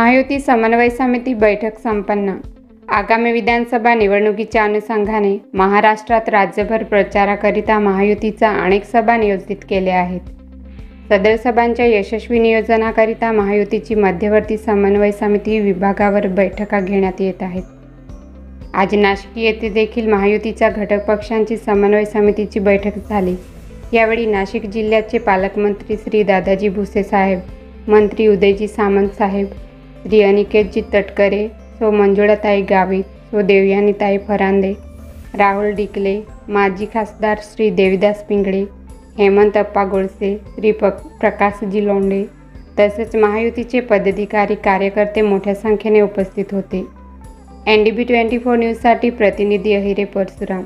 महायुती समन्वय समिती बैठक संपन्न। आगामी विधानसभा निवडणुकीच्या अनुषंगाने महाराष्ट्रात राज्यभर प्रचाराकरिता महायुतीच्या अनेक सभा नियोजित केल्या आहेत। सदर सभांच्या यशस्वी नियोजनाकरिता महायुतीची मध्यवर्ती समन्वय समिती विभागावर बैठका घेण्यात येत आहेत। आज नाशिक येथे देखील महायुतीच्या घटक पक्षांची समन्वय समितीची बैठक झाली। यावेळी नाशिक जिल्ह्याचे पालकमंत्री श्री दादाजी भुसे साहेब, मंत्री उदयजी सामंत साहेब, श्री अनिकेतजी तटकरे, सो मंजुळाताई गावित, सो देवयानीताई फरांदे, राहुल डिकले, माजी खासदार श्री देवीदास पिंगळे, हेमंत अप्पा गोडसे, श्री प्रकाशजी लोंढे तसेच महायुतीचे पदाधिकारी कार्यकर्ते मोठ्या संख्येने उपस्थित होते। NDB 24 न्यूजसाठी प्रतिनिधी अहिरे परशुराम।